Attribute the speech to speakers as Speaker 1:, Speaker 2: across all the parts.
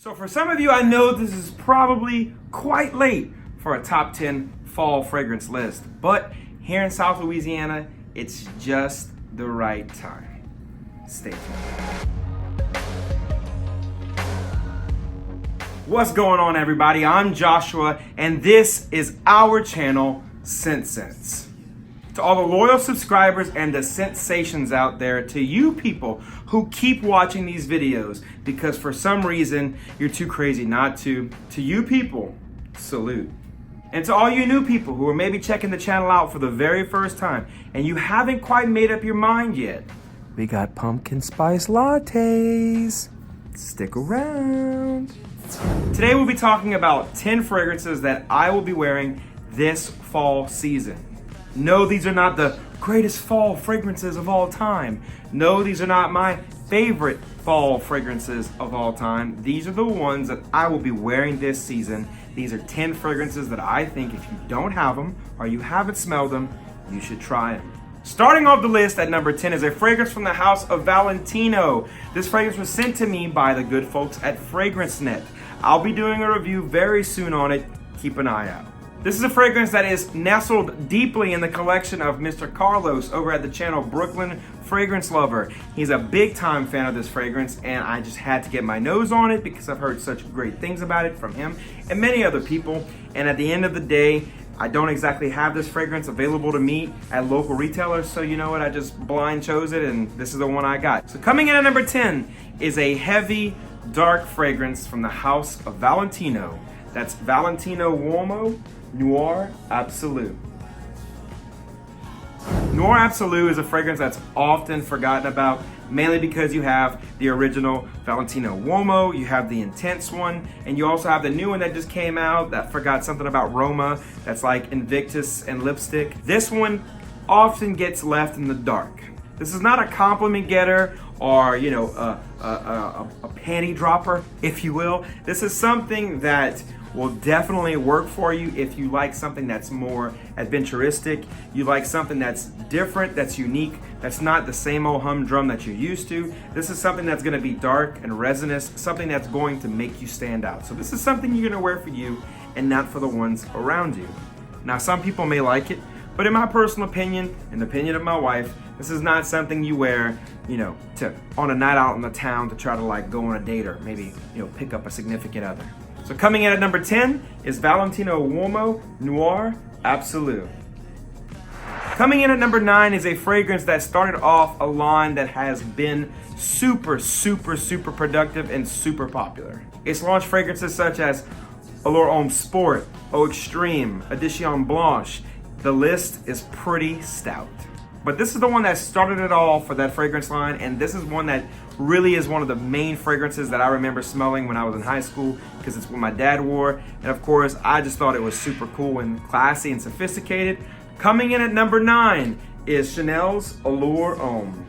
Speaker 1: So for some of you, I know this is probably quite late for a top 10 fall fragrance list, but here in South Louisiana, it's just the right time. Stay tuned. What's going on, everybody? I'm Joshua, and this is our channel, ScentSense. To all the loyal subscribers and the sensations out there, to you people who keep watching these videos because for some reason you're too crazy not to you people, salute. And to all you new people who are maybe checking the channel out for the very first time and you haven't quite made up your mind yet, we got pumpkin spice lattes. Stick around. Today we'll be talking about 10 fragrances that I will be wearing this fall season. No, these are not the greatest fall fragrances of all time. No, these are not my favorite fall fragrances of all time. These are the ones that I will be wearing this season. These are 10 fragrances that I think if you don't have them or you haven't smelled them, you should try them. Starting off the list at number 10 is a fragrance from the house of Valentino. This fragrance was sent to me by the good folks at FragranceNet. I'll be doing a review very soon on it. Keep an eye out. This is a fragrance that is nestled deeply in the collection of Mr. Carlos over at the channel Brooklyn Fragrance Lover. He's a big time fan of this fragrance and I just had to get my nose on it because I've heard such great things about it from him and many other people. And at the end of the day, I don't exactly have this fragrance available to me at local retailers, so you know what, I just blind chose it and this is the one I got. So coming in at number 10 is a heavy, dark fragrance from the house of Valentino. That's Valentino Uomo Noir Absolu. Noir Absolu is a fragrance that's often forgotten about, mainly because you have the original Valentino Uomo, you have the intense one, and you also have the new one that just came out that forgot something about Roma, that's like Invictus and lipstick. This one often gets left in the dark. This is not a compliment getter or, you know, a panty dropper, if you will. This is something that will definitely work for you if you like something that's more adventuristic, you like something that's different, that's unique, that's not the same old humdrum that you're used to. This is something that's gonna be dark and resinous, something that's going to make you stand out. So this is something you're gonna wear for you and not for the ones around you. Now, some people may like it, but in my personal opinion, in the opinion of my wife, this is not something you wear, you know, on a night out in the town to try to like go on a date or maybe, you know, pick up a significant other. So coming in at number 10 is Valentino Uomo Noir Absolu. Coming in at number 9 is a fragrance that started off a line that has been super productive and super popular. It's launched fragrances such as Allure Homme Sport, Eau Extreme, Edition Blanche. The list is pretty stout. But this is the one that started it all for that fragrance line, and this is one that really is one of the main fragrances that I remember smelling when I was in high school because it's what my dad wore, and of course I just thought it was super cool and classy and sophisticated. Coming in at number 9 is Chanel's Allure Homme.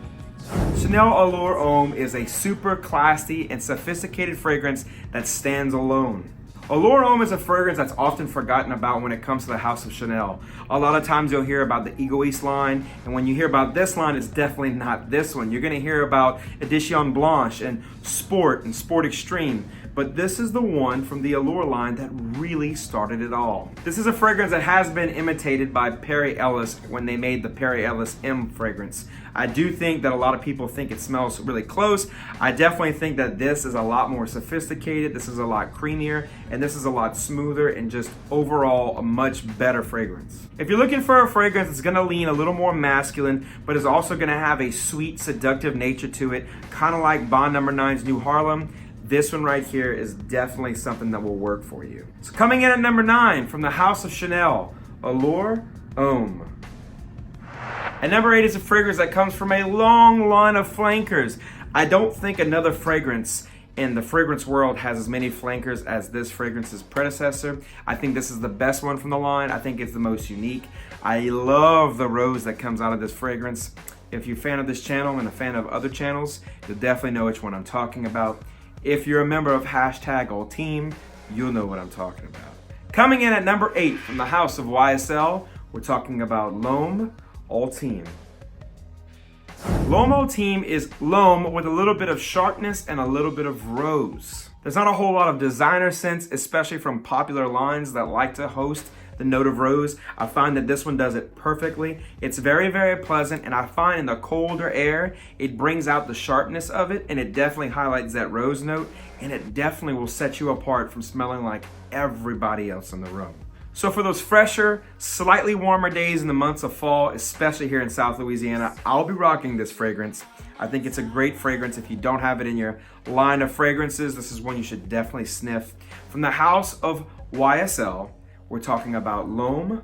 Speaker 1: Chanel Allure Homme is a super classy and sophisticated fragrance that stands alone. Allure Homme is a fragrance that's often forgotten about when it comes to the house of Chanel. A lot of times you'll hear about the Egoist line, and when you hear about this line, it's definitely not this one. You're gonna hear about Edition Blanche and Sport Extreme, but this is the one from the Allure line that really started it all. This is a fragrance that has been imitated by Perry Ellis when they made the Perry Ellis M fragrance. I do think that a lot of people think it smells really close. I definitely think that this is a lot more sophisticated, this is a lot creamier, and this is a lot smoother and just overall a much better fragrance. If you're looking for a fragrance that's gonna lean a little more masculine, but is also gonna have a sweet, seductive nature to it, kind of like Bond No. 9's New Harlem, this one right here is definitely something that will work for you. So coming in at number 9 from the house of Chanel, Allure Homme. At number 8 is a fragrance that comes from a long line of flankers. I don't think another fragrance in the fragrance world has as many flankers as this fragrance's predecessor. I think this is the best one from the line. I think it's the most unique. I love the rose that comes out of this fragrance. If you're a fan of this channel and a fan of other channels, you'll definitely know which one I'm talking about. If you're a member of #AllTeam, you'll know what I'm talking about. Coming in at number 8 from the house of YSL, we're talking about L'Homme Ultime. L'Homme Ultime is L'Homme with a little bit of sharpness and a little bit of rose. There's not a whole lot of designer scents, especially from popular lines that like to host the note of rose. I find that this one does it perfectly. It's very, very pleasant, and I find in the colder air, it brings out the sharpness of it, and it definitely highlights that rose note, and it definitely will set you apart from smelling like everybody else in the room. So for those fresher, slightly warmer days in the months of fall, especially here in South Louisiana, I'll be rocking this fragrance. I think it's a great fragrance. If you don't have it in your line of fragrances, this is one you should definitely sniff. From the house of YSL, we're talking about L'Homme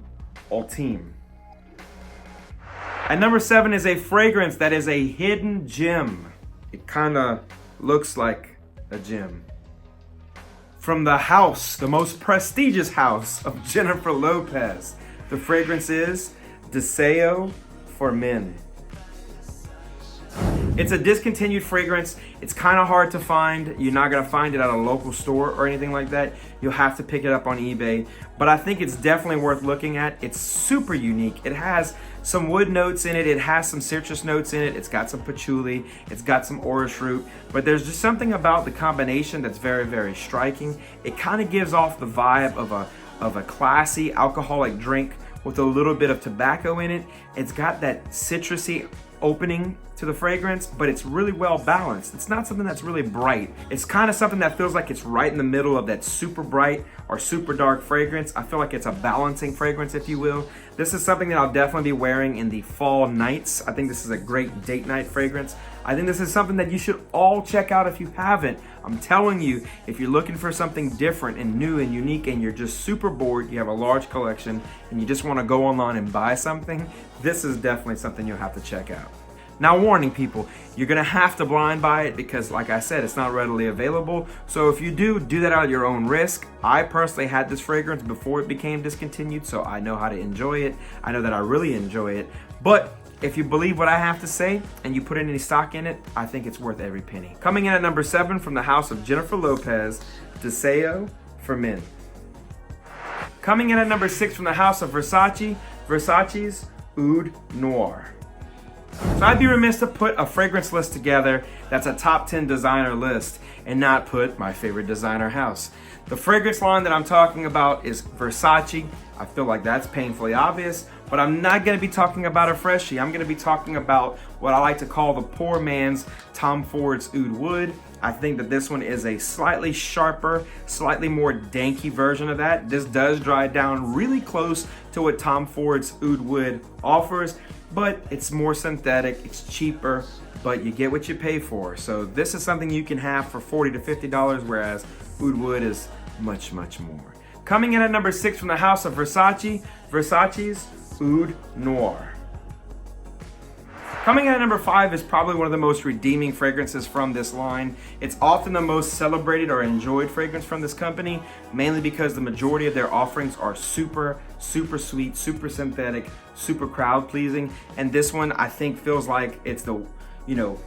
Speaker 1: Ultime. At number 7 is a fragrance that is a hidden gem. It kind of looks like a gem. From the house, the most prestigious house of Jennifer Lopez, the fragrance is Deseo for Men. It's a discontinued fragrance. It's kind of hard to find. You're not gonna find it at a local store or anything like that. You'll have to pick it up on eBay. But I think it's definitely worth looking at. It's super unique. It has some wood notes in it. It has some citrus notes in it. It's got some patchouli. It's got some orris root. But there's just something about the combination that's very, very striking. It kind of gives off the vibe of a classy alcoholic drink with a little bit of tobacco in it. It's got that citrusy opening to the fragrance, but it's really well balanced. It's not something that's really bright. It's kind of something that feels like it's right in the middle of that super bright or super dark fragrance. I feel like it's a balancing fragrance, if you will. This is something that I'll definitely be wearing in the fall nights. I think this is a great date night fragrance. I think this is something that you should all check out if you haven't. I'm telling you, if you're looking for something different and new and unique and you're just super bored, you have a large collection, and you just want to go online and buy something, this is definitely something you'll have to check out. Now, warning people, you're gonna have to blind buy it because, like I said, it's not readily available. So if you do that at your own risk. I personally had this fragrance before it became discontinued, so I know how to enjoy it. I know that I really enjoy it. But if you believe what I have to say and you put any stock in it, I think it's worth every penny. Coming in at number 7 from the house of Jennifer Lopez, Deseo for Men. Coming in at number 6 from the house of Versace, Versace's Oud Noir. So I'd be remiss to put a fragrance list together that's a top 10 designer list and not put my favorite designer house. The fragrance line that I'm talking about is Versace. I feel like that's painfully obvious, but I'm not gonna be talking about a freshie. I'm gonna be talking about what I like to call the poor man's Tom Ford's Oud Wood. I think that this one is a slightly sharper, slightly more danky version of that. This does dry down really close to what Tom Ford's Oud Wood offers, but it's more synthetic, it's cheaper, but you get what you pay for. So this is something you can have for $40 to $50, whereas Oud Wood is much, much more. Coming in at number 6 from the house of Versace, Versace's Oud Noir. Coming in at number 5 is probably one of the most redeeming fragrances from this line. It's often the most celebrated or enjoyed fragrance from this company, mainly because the majority of their offerings are super, super sweet, super synthetic, super crowd pleasing. And this one I think feels like it's the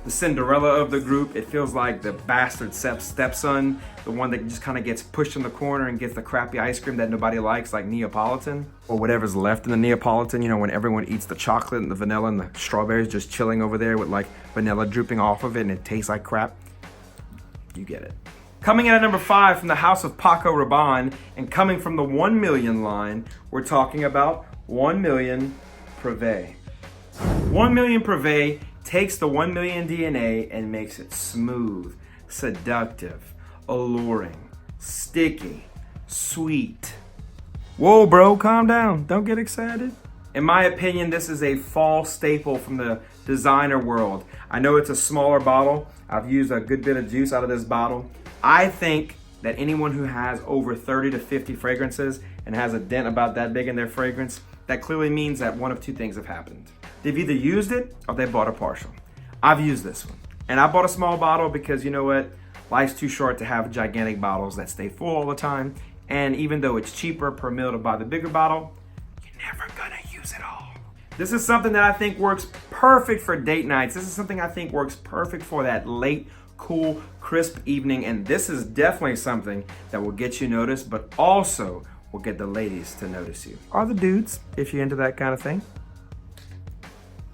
Speaker 1: Cinderella of the group. It feels like the bastard stepson, the one that just kind of gets pushed in the corner and gets the crappy ice cream that nobody likes, like Neapolitan, or whatever's left in the Neapolitan, when everyone eats the chocolate and the vanilla and the strawberries just chilling over there with like vanilla drooping off of it and it tastes like crap. You get it. Coming in at number 5 from the house of Paco Rabanne and coming from the 1 million line, we're talking about 1 million Prive. 1 million Prive takes the 1 million DNA and makes it smooth, seductive, alluring, sticky, sweet. Whoa, bro, calm down. Don't get excited. In my opinion, this is a fall staple from the designer world. I know it's a smaller bottle. I've used a good bit of juice out of this bottle. I think that anyone who has over 30 to 50 fragrances and has a dent about that big in their fragrance, that clearly means that one of two things have happened. They've either used it or they bought a partial. I've used this one. And I bought a small bottle because you know what? Life's too short to have gigantic bottles that stay full all the time. And even though it's cheaper per mil to buy the bigger bottle, you're never gonna use it all. This is something that I think works perfect for date nights. This is something I think works perfect for that late, cool, crisp evening. And this is definitely something that will get you noticed, but also will get the ladies to notice you. Or the dudes, if you're into that kind of thing.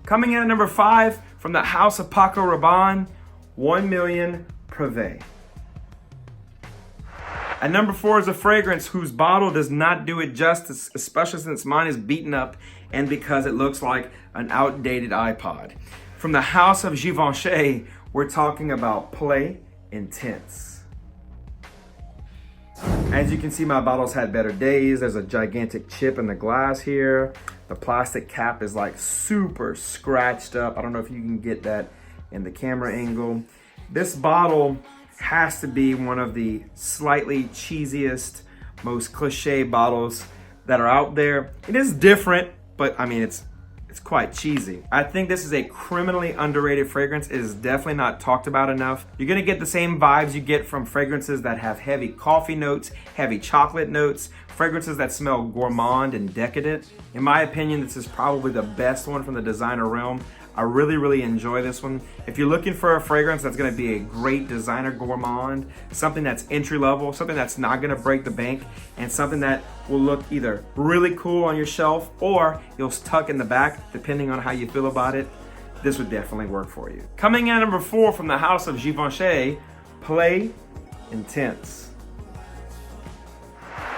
Speaker 1: Coming in at number 5 from the house of Paco Rabanne, 1 million Prive. At number 4 is a fragrance whose bottle does not do it justice, especially since mine is beaten up and because it looks like an outdated iPod. From the house of Givenchy, we're talking about Play Intense. As you can see, my bottle's had better days. There's a gigantic chip in the glass here. The plastic cap is like super scratched up. I don't know if you can get that in the camera angle. This bottle has to be one of the slightly cheesiest, most cliche bottles that are out there. It is different, but I mean, it's quite cheesy. I think this is a criminally underrated fragrance. It is definitely not talked about enough. You're gonna get the same vibes you get from fragrances that have heavy coffee notes, heavy chocolate notes, fragrances that smell gourmand and decadent. In my opinion, this is probably the best one from the designer realm. I really enjoy this one. If you're looking for a fragrance that's gonna be a great designer gourmand, something that's entry level, something that's not gonna break the bank, and something that will look either really cool on your shelf or you'll tuck in the back, depending on how you feel about it, this would definitely work for you. Coming in at number 4 from the house of Givenchy, Play Intense.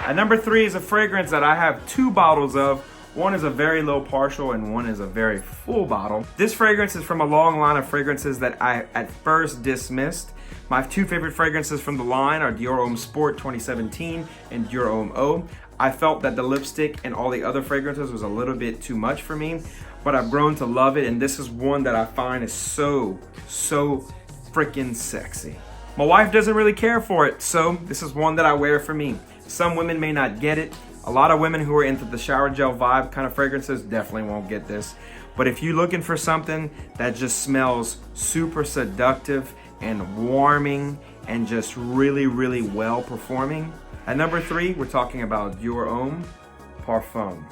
Speaker 1: At number 3 is a fragrance that I have 2 bottles of. One is a very low partial and one is a very full bottle. This fragrance is from a long line of fragrances that I at first dismissed. My 2 favorite fragrances from the line are Dior Homme Sport 2017 and Dior Homme Eau. I felt that the lipstick and all the other fragrances was a little bit too much for me, but I've grown to love it, and this is one that I find is so freaking sexy. My wife doesn't really care for it, so this is one that I wear for me. Some women may not get it. A lot of women who are into the shower gel vibe kind of fragrances definitely won't get this. But if you're looking for something that just smells super seductive and warming and just really well performing, at number 3, we're talking about Dior Homme Parfum.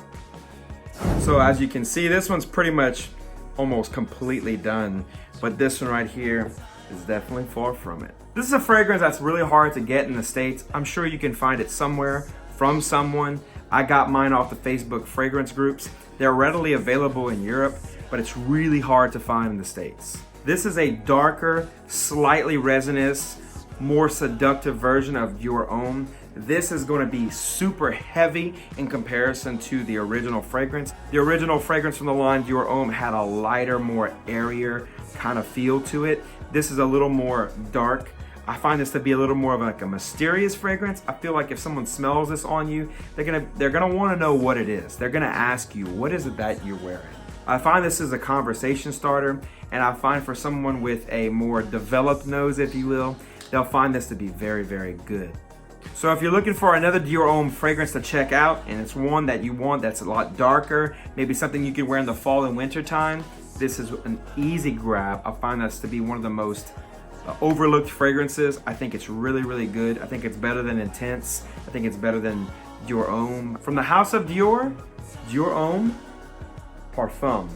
Speaker 1: So as you can see, this one's pretty much almost completely done, but this one right here is definitely far from it. This is a fragrance that's really hard to get in the States. I'm sure you can find it somewhere from someone. I got mine off the Facebook fragrance groups. They're readily available in Europe, but it's really hard to find in the States. This is a darker, slightly resinous, more seductive version of Dior Homme. This is going to be super heavy in comparison to the original fragrance. The original fragrance from the line Dior Homme had a lighter, more airier kind of feel to it. This is a little more dark. I find this to be a little more of like a mysterious fragrance. I feel like if someone smells this on you, they're gonna want to know what it is. They're gonna ask you, what is it that you're wearing? I find this is a conversation starter, and I find for someone with a more developed nose, if you will, they'll find this to be very good. So if you're looking for another Dior Homme fragrance to check out, and it's one that you want that's a lot darker, maybe something you can wear in the fall and winter time, this is an easy grab. I find this to be one of the most overlooked fragrances. I think it's really good. I think it's better than Intense. I think it's better than Dior Homme. From the house of Dior, Dior Homme Parfum.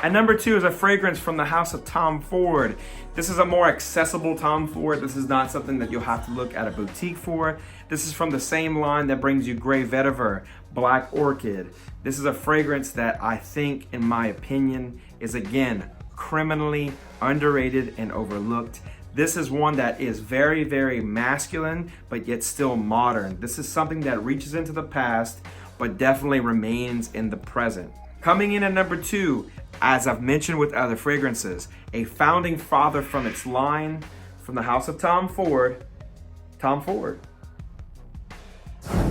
Speaker 1: At number 2 is a fragrance from the house of Tom Ford. This is a more accessible Tom Ford. This is not something that you'll have to look at a boutique for. This is from the same line that brings you Grey Vetiver, Black Orchid. This is a fragrance that I think, in my opinion, is again criminally underrated and overlooked. This is one that is very masculine, but yet still modern. This is something that reaches into the past, but definitely remains in the present. Coming in at number 2, as I've mentioned with other fragrances, a founding father from its line, from the house of Tom Ford, Tom Ford.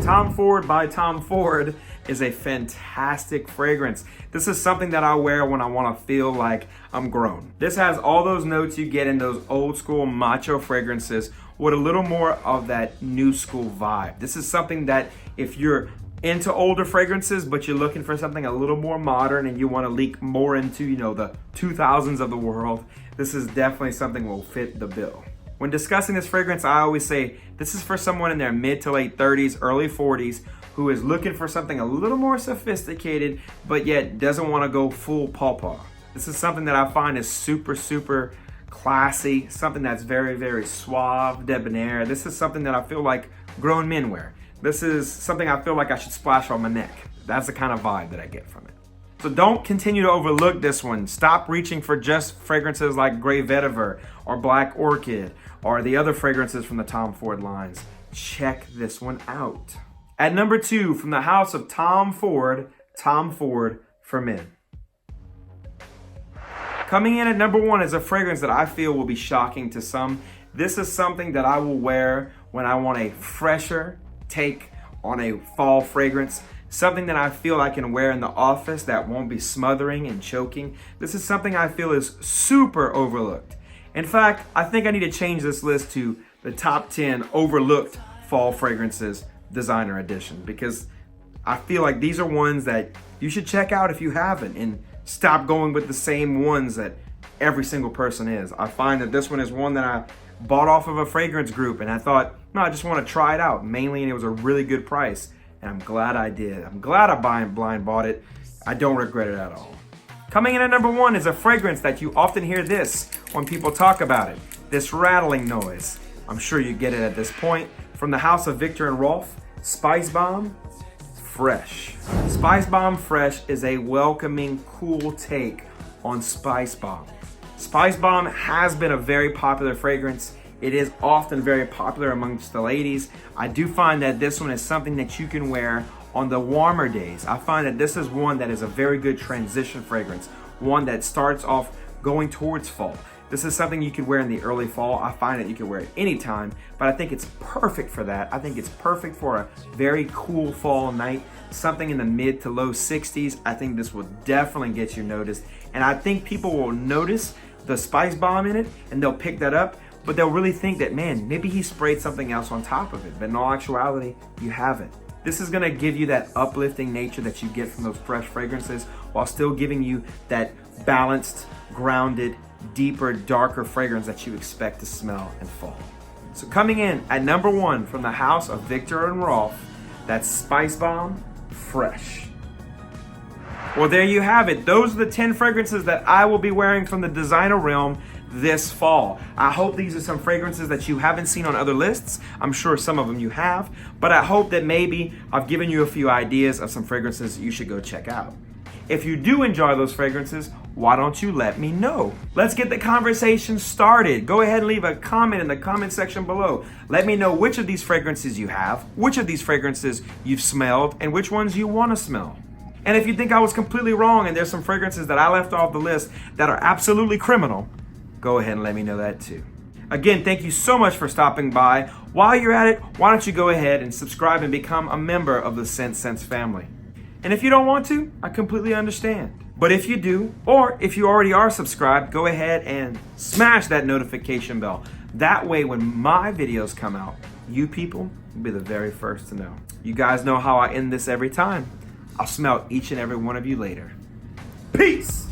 Speaker 1: Tom Ford by Tom Ford is a fantastic fragrance. This is something that I wear when I want to feel like I'm grown. This has all those notes you get in those old school macho fragrances with a little more of that new school vibe. This is something that if you're into older fragrances, but you're looking for something a little more modern and you want to leak more into, you know, the 2000s of the world, this is definitely something will fit the bill. When discussing this fragrance, I always say this is for someone in their mid to late 30s, early 40s, who is looking for something a little more sophisticated, but yet doesn't want to go full pawpaw. This is something that I find is super classy, something that's very suave, debonair. This is something that I feel like grown men wear. This is something I feel like I should splash on my neck. That's the kind of vibe that I get from it. So don't continue to overlook this one. Stop reaching for just fragrances like Grey Vetiver or Black Orchid or the other fragrances from the Tom Ford lines. Check this one out. At number 2, from the house of Tom Ford for Men. Coming in at number 1 is a fragrance that I feel will be shocking to some. This is something that I will wear when I want a fresher take on a fall fragrance. Something that I feel I can wear in the office that won't be smothering and choking. This is something I feel is super overlooked. In fact, I think I need to change this list to the top 10 overlooked fall fragrances designer edition, because I feel like these are ones that you should check out if you haven't, and stop going with the same ones that every single person is. I find that this one is one that I bought off of a fragrance group, and I thought, no, I just want to try it out mainly, and it was a really good price, and I'm glad I did. I'm glad I blind bought it. I don't regret it at all. Coming in at number 1 is a fragrance that you often hear this when people talk about it, this rattling noise. I'm sure you get it at this point. From the house of Vicktor and Rolf, Spicebomb Fresh. Spicebomb Fresh is a welcoming, cool take on Spicebomb. Spicebomb has been a very popular fragrance. It is often very popular amongst the ladies. I do find that this one is something that you can wear on the warmer days. I find that this is one that is a very good transition fragrance, one that starts off going towards fall. This is something you could wear in the early fall. I find that you can wear it anytime, but I think it's perfect for that. I think it's perfect for a very cool fall night, something in the mid to low 60s. I think this will definitely get you noticed, and I think people will notice the Spicebomb in it, and they'll pick that up, but they'll really think that, man, maybe he sprayed something else on top of it, but in all actuality, you haven't. This is gonna give you that uplifting nature that you get from those fresh fragrances, while still giving you that balanced, grounded, deeper, darker fragrance that you expect to smell in fall. So coming in at number 1 from the house of Vicktor and Rolf, that's Spicebomb Fresh. Well, there you have it. Those are the 10 fragrances that I will be wearing from the designer realm this fall. I hope these are some fragrances that you haven't seen on other lists. I'm sure some of them you have, but I hope that maybe I've given you a few ideas of some fragrances you should go check out. If you do enjoy those fragrances, why don't you let me know? Let's get the conversation started. Go ahead and leave a comment in the comment section below. Let me know which of these fragrances you have, which of these fragrances you've smelled, and which ones you want to smell. And if you think I was completely wrong and there's some fragrances that I left off the list that are absolutely criminal, go ahead and let me know that too. Again, thank you so much for stopping by. While you're at it, why don't you go ahead and subscribe and become a member of the ScentSense family. And if you don't want to, I completely understand. But if you do, or if you already are subscribed, go ahead and smash that notification bell. That way, when my videos come out, you people will be the very first to know. You guys know how I end this every time. I'll smell each and every one of you later. Peace!